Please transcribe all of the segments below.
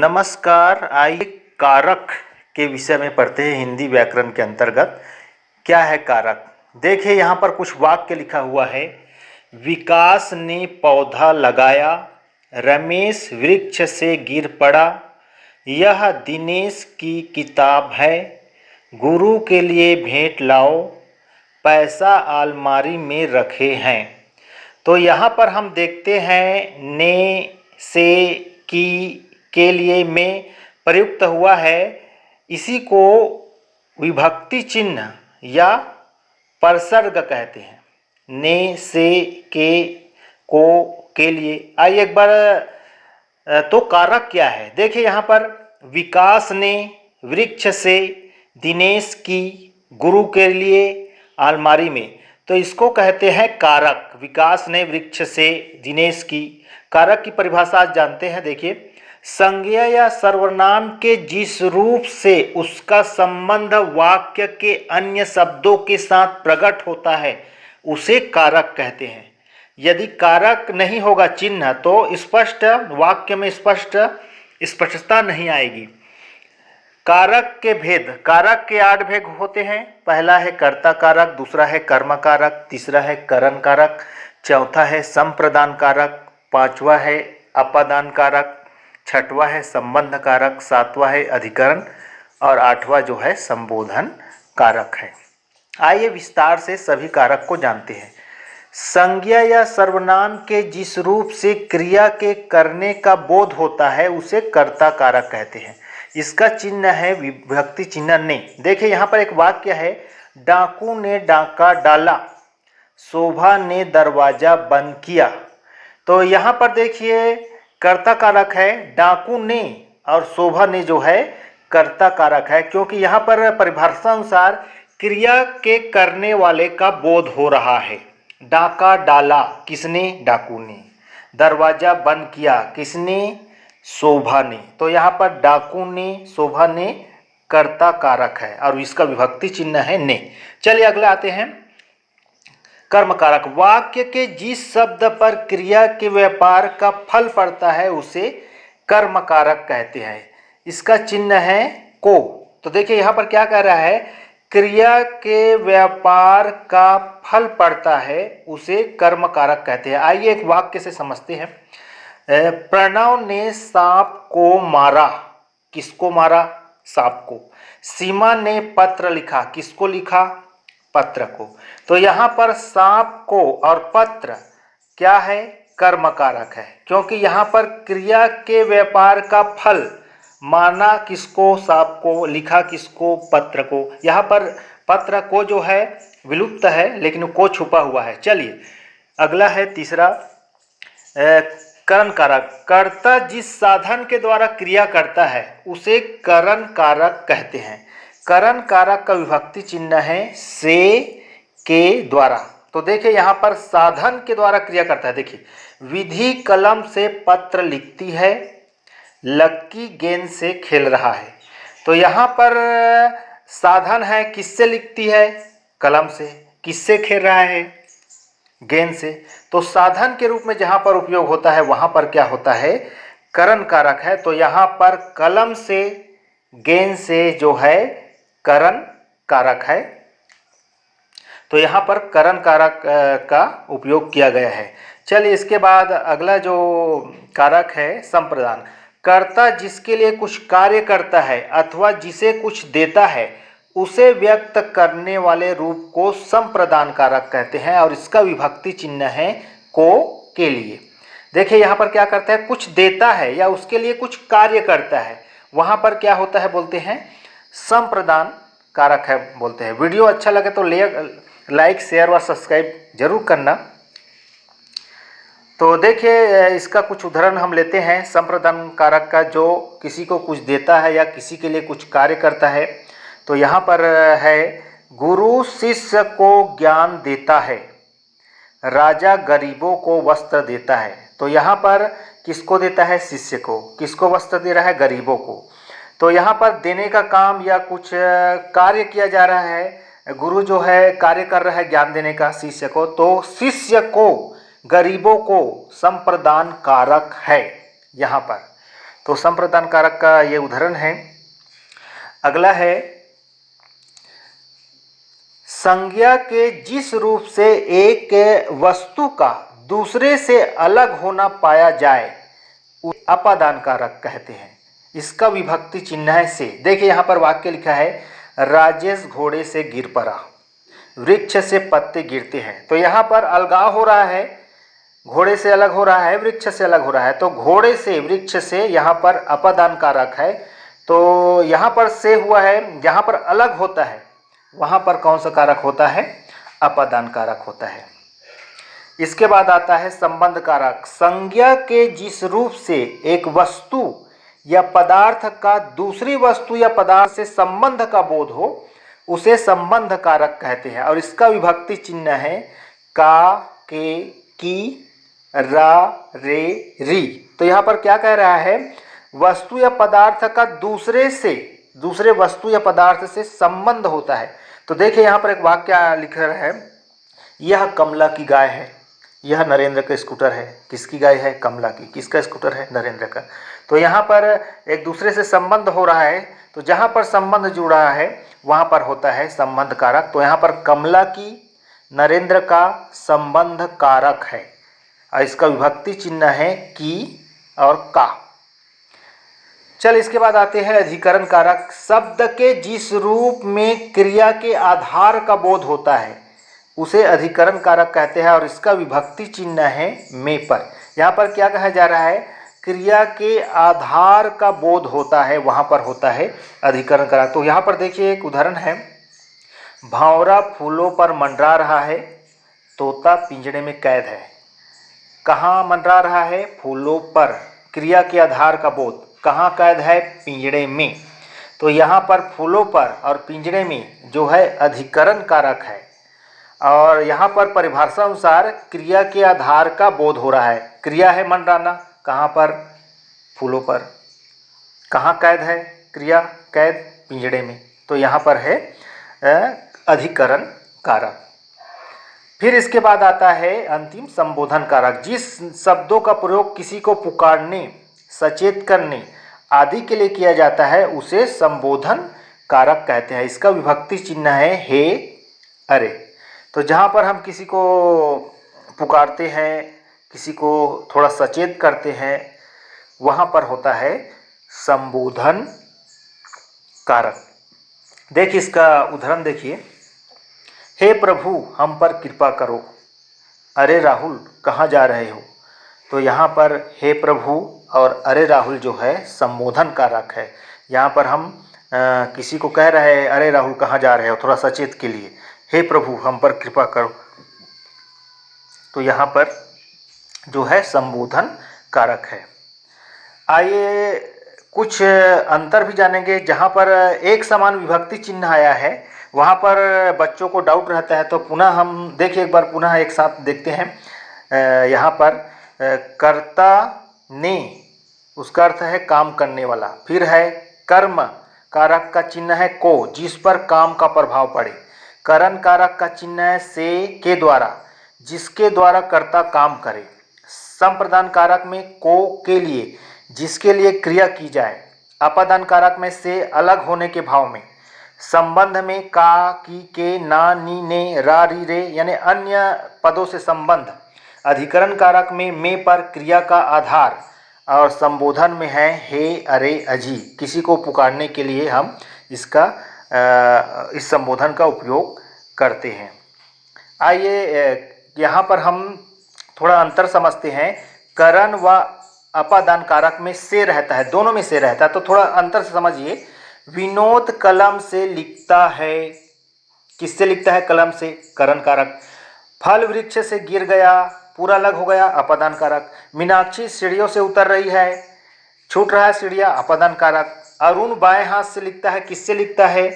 नमस्कार। आइए कारक के विषय में पढ़ते हैं हिंदी व्याकरण के अंतर्गत। क्या है कारक? देखिए यहाँ पर कुछ वाक्य लिखा हुआ है। विकास ने पौधा लगाया, रमेश वृक्ष से गिर पड़ा, यह दिनेश की किताब है, गुरु के लिए भेंट लाओ, पैसा अलमारी में रखे हैं। तो यहाँ पर हम देखते हैं ने, से, की, के लिए में प्रयुक्त हुआ है। इसी को विभक्ति चिन्ह या परसर्ग कहते हैं। ने, से, के, को, के लिए। आइए एक बार तो कारक क्या है देखिए यहाँ पर। विकास ने वृक्ष से, दिनेश की, गुरु के लिए, अलमारी में। तो इसको कहते हैं कारक। विकास ने वृक्ष से, दिनेश की। कारक की परिभाषा आज जानते हैं। देखिए, संज्ञा या सर्वनाम के जिस रूप से उसका संबंध वाक्य के अन्य शब्दों के साथ प्रकट होता है उसे कारक कहते हैं। यदि कारक नहीं होगा चिन्ह तो स्पष्ट वाक्य में स्पष्टता नहीं आएगी। कारक के भेद। कारक के 8 भेद होते हैं। पहला है कर्ता कारक, दूसरा है कर्म कारक, तीसरा है करण कारक, चौथा है संप्रदान कारक, पांचवा है अपादान कारक, छठवां है संबंध कारक, सातवां है अधिकरण और आठवां जो है संबोधन कारक है। आइए विस्तार से सभी कारक को जानते हैं। संज्ञा या सर्वनाम के जिस रूप से क्रिया के करने का बोध होता है उसे कर्ता कारक कहते हैं। इसका चिन्ह है विभक्ति चिन्ह ने। देखिए यहाँ पर एक वाक्य है, डाकू ने डाका डाला, शोभा ने दरवाजा बंद किया। तो यहाँ पर देखिए कर्ता कारक है, डाकू ने और शोभा ने जो है कर्ता कारक है, क्योंकि यहाँ पर परिभाषा अनुसार क्रिया के करने वाले का बोध हो रहा है। डाका डाला किसने? डाकू ने। दरवाजा बंद किया किसने? शोभा ने। तो यहाँ पर डाकू ने, शोभा ने कर्ता कारक है और इसका विभक्ति चिन्ह है ने। चलिए अगले आते हैं कर्म कारक। वाक्य के जिस शब्द पर क्रिया के व्यापार का फल पड़ता है उसे कर्म कारक कहते हैं। इसका चिन्ह है को। तो देखिए यहाँ पर क्या कह रहा है, क्रिया के व्यापार का फल पड़ता है उसे कर्म कारक कहते हैं। आइए एक वाक्य से समझते हैं। प्रणव ने सांप को मारा। किसको मारा? सांप को। सीमा ने पत्र लिखा। किसको लिखा? पत्र को। तो यहाँ पर सांप को और पत्र क्या है? कर्म कारक है, क्योंकि यहाँ पर क्रिया के व्यापार का फल माना किसको? सांप को। लिखा किसको? पत्र को। यहाँ पर पत्र को जो है विलुप्त है लेकिन को छुपा हुआ है। चलिए अगला है तीसरा करण कारक। कर्ता जिस साधन के द्वारा क्रिया करता है उसे करण कारक कहते हैं। करण कारक का विभक्ति चिन्ह है से, के, द्वारा। तो देखिए यहाँ पर साधन के द्वारा क्रिया करता है। देखिए, विधि कलम से पत्र लिखती है, लक्की गेंद से खेल रहा है। तो यहाँ पर साधन है, किससे लिखती है? कलम से। किससे खेल रहा है? गेंद से। तो साधन के रूप में जहाँ पर उपयोग होता है वहाँ पर क्या होता है? करण कारक है। तो यहाँ पर कलम से, गेंद से जो है करण कारक है। तो यहाँ पर करण कारक का उपयोग किया गया है। चलिए इसके बाद अगला जो कारक है संप्रदान। कर्ता जिसके लिए कुछ कार्य करता है अथवा जिसे कुछ देता है उसे व्यक्त करने वाले रूप को संप्रदान कारक कहते हैं और इसका विभक्ति चिन्ह है को, के लिए। देखिए यहाँ पर क्या करता है? कुछ देता है या उसके लिए कुछ कार्य करता है, वहाँ पर क्या होता है? बोलते हैं संप्रदान कारक है बोलते हैं। वीडियो अच्छा लगे तो लाइक, शेयर और सब्सक्राइब जरूर करना। तो देखिए इसका कुछ उदाहरण हम लेते हैं संप्रदान कारक का, जो किसी को कुछ देता है या किसी के लिए कुछ कार्य करता है। तो यहाँ पर है, गुरु शिष्य को ज्ञान देता है, राजा गरीबों को वस्त्र देता है। तो यहाँ पर किसको देता है? शिष्य को। किसको वस्त्र दे रहा है? गरीबों को। तो यहाँ पर देने का काम या कुछ कार्य किया जा रहा है। गुरु जो है कार्य कर रहा है ज्ञान देने का शिष्य को। तो शिष्य को, गरीबों को संप्रदान कारक है यहाँ पर। तो संप्रदान कारक का ये उदाहरण है। अगला है संज्ञा के जिस रूप से एक वस्तु का दूसरे से अलग होना पाया जाए अपादान कारक कहते हैं। इसका विभक्ति चिन्ह है से। देखिए यहाँ पर वाक्य लिखा है राजेश घोड़े से गिर पड़ा, वृक्ष से पत्ते गिरते हैं। तो यहाँ पर अलगाव हो रहा है, घोड़े से अलग हो रहा है, वृक्ष से अलग हो रहा है। तो घोड़े से वृक्ष से यहाँ पर अपादान कारक है। तो यहाँ पर से हुआ है, जहाँ पर अलग होता है वहाँ पर कौन सा कारक होता है? अपादान कारक होता है। इसके बाद आता है संबंध कारक। संज्ञा के जिस रूप से एक वस्तु या पदार्थ का दूसरी वस्तु या पदार्थ से संबंध का बोध हो उसे संबंध कारक कहते हैं। और इसका विभक्ति चिन्ह है का, के, की, रा, रे, री। तो यहाँ पर क्या कह रहा है? वस्तु या पदार्थ का दूसरे वस्तु या पदार्थ से संबंध होता है। तो देखिए यहाँ पर एक वाक्य लिख रहा है, यह कमला की गाय है, यह नरेंद्र का स्कूटर है। किसकी गाय है? कमला की। किसका स्कूटर है? नरेंद्र का। तो यहाँ पर एक दूसरे से संबंध हो रहा है। तो जहाँ पर संबंध जुड़ रहा है वहाँ पर होता है संबंध कारक। तो यहाँ पर कमला की, नरेंद्र का संबंध कारक है और इसका विभक्ति चिन्ह है की और का। चल इसके बाद आते हैं अधिकरण कारक। शब्द के जिस रूप में क्रिया के आधार का बोध होता है उसे अधिकरण कारक कहते हैं और इसका विभक्ति चिन्ह है में पर। यहाँ पर क्या कहा जा रहा है? क्रिया के आधार का बोध होता है, वहाँ पर होता है अधिकरण कारक। तो यहाँ पर देखिए एक उदाहरण है, भंवरा फूलों पर मंडरा रहा है, तोता पिंजड़े में कैद है। कहाँ मंडरा रहा है? फूलों पर। क्रिया के आधार का बोध कहाँ कैद है? पिंजड़े में। तो यहाँ पर फूलों पर और पिंजड़े में जो है अधिकरण कारक है और यहाँ पर परिभाषा अनुसार क्रिया के आधार का बोध हो रहा है। क्रिया है मंडराना, कहाँ पर? फूलों पर। कहाँ कैद है? क्रिया कैद पिंजड़े में। तो यहाँ पर है अधिकरण कारक। फिर इसके बाद आता है अंतिम संबोधन कारक। जिस शब्दों का प्रयोग किसी को पुकारने, सचेत करने आदि के लिए किया जाता है उसे संबोधन कारक कहते हैं। इसका विभक्ति चिन्ह है हे, अरे। तो जहाँ पर हम किसी को पुकारते हैं, किसी को थोड़ा सचेत करते हैं, वहाँ पर होता है संबोधन कारक। देखिए इसका उदाहरण देखिए, हे प्रभु हम पर कृपा करो, अरे राहुल कहाँ जा रहे हो। तो यहाँ पर हे प्रभु और अरे राहुल जो है संबोधन कारक है। यहाँ पर हम किसी को कह रहे हैं अरे राहुल कहाँ जा रहे हो, थोड़ा सचेत के लिए, हे प्रभु हम पर कृपा करो। तो यहाँ पर जो है संबोधन कारक है। आइए कुछ अंतर भी जानेंगे। जहाँ पर एक समान विभक्ति चिन्ह आया है वहाँ पर बच्चों को डाउट रहता है। तो पुनः हम देखिए, एक बार पुनः एक साथ देखते हैं। यहाँ पर कर्ता ने, उसका अर्थ है काम करने वाला। फिर है कर्म कारक का चिन्ह है को, जिस पर काम का प्रभाव पड़े। करण कारक का चिन्ह है से, के द्वारा, जिसके द्वारा कर्ता काम करे। संप्रदान कारक में को, के लिए, जिसके लिए क्रिया की जाए। अपादान कारक में से, अलग होने के भाव में। संबंध में का, की, के, ना, नी, ने, रा, री, रे यानी अन्य पदों से संबंध। अधिकरण कारक में पर क्रिया का आधार और संबोधन में है हे, अरे, अजी। किसी को पुकारने के लिए हम इसका इस संबोधन का उपयोग करते हैं। आइए यहाँ पर हम थोड़ा अंतर समझते हैं। करण व अपादान कारक में से रहता है, दोनों में से रहता है। तो थोड़ा अंतर से समझिए। विनोद कलम से लिखता है, किससे लिखता है? कलम से, करण कारक। फल वृक्ष से गिर गया, पूरा अलग हो गया, अपादान कारक। मीनाक्षी सीढ़ियों से उतर रही है, छूट रहा है सीढ़ियाँ, अपादान कारक। अरुण बाएं हाथ से लिखता है, किससे लिखता है?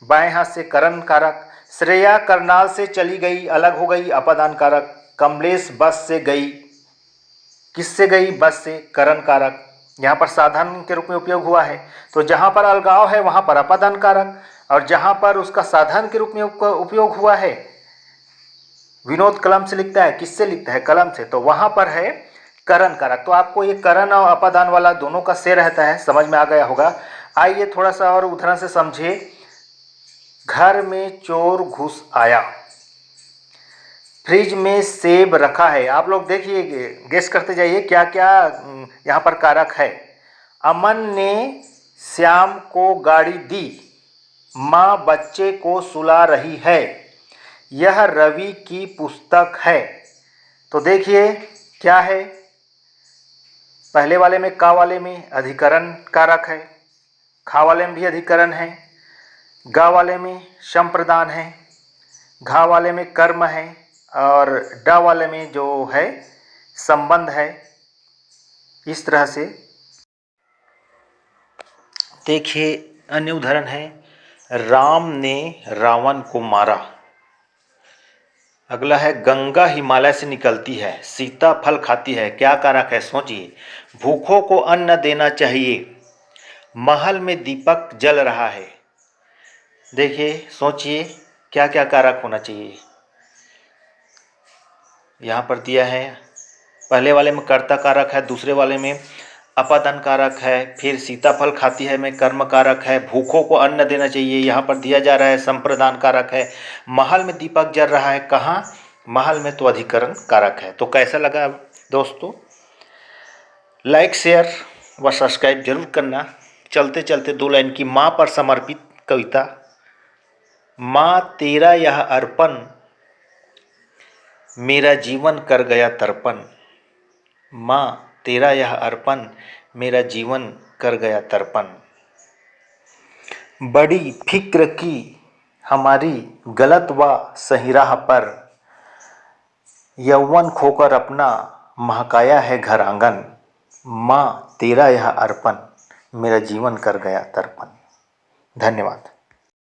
बाएं हाथ से, करण कारक। श्रेया करनाल से चली गई, अलग हो गई, अपादान कारक। कमलेश बस से गई, किससे गई? बस से, करण कारक। यहाँ पर साधन के रूप में उपयोग हुआ है। तो जहाँ पर अलगाव है वहाँ पर अपादान कारक, और जहाँ पर उसका साधन के रूप में उपयोग हुआ है, विनोद कलम से लिखता है, किससे लिखता है? कलम से, तो वहाँ पर है करण कारक। तो आपको ये करण और अपादान वाला दोनों का से रहता है, समझ में आ गया होगा। आइए थोड़ा सा और उदाहरण से समझिए। घर में चोर घुस आया, फ्रिज में सेब रखा है। आप लोग देखिए, गेस करते जाइए क्या क्या यहाँ पर कारक है। अमन ने श्याम को गाड़ी दी, माँ बच्चे को सुला रही है, यह रवि की पुस्तक है। तो देखिए क्या है, पहले वाले में का वाले में अधिकरण कारक है, खा वाले में भी अधिकरण है, गा वाले में संप्रदान है, घा वाले में कर्म है और डा वाले में जो है संबंध है। इस तरह से देखिए अन्य उदाहरण है, राम ने रावण को मारा। अगला है, गंगा हिमालय से निकलती है, सीता फल खाती है। क्या कारक है सोचिए। भूखों को अन्न देना चाहिए, महल में दीपक जल रहा है। देखिए सोचिए क्या क्या कारक होना चाहिए। यहाँ पर दिया है, पहले वाले में कर्ता कारक है, दूसरे वाले में अपादान कारक है, फिर सीताफल खाती है में कर्म कारक है, भूखों को अन्न देना चाहिए यहाँ पर दिया जा रहा है संप्रदान कारक है, महल में दीपक जल रहा है, कहाँ महल में, तो अधिकरण कारक है। तो कैसा लगा दोस्तों, लाइक शेयर व सब्सक्राइब जरूर करना। चलते चलते 2 लाइन की माँ पर समर्पित कविता। माँ तेरा यह अर्पण, मेरा जीवन कर गया तर्पण। माँ तेरा यह अर्पण, मेरा जीवन कर गया तर्पण। बड़ी फिक्र की हमारी गलत व सही राह पर, यौवन खोकर अपना महकाया है घर आंगन। माँ तेरा यह अर्पण, मेरा जीवन कर गया तर्पण। धन्यवाद।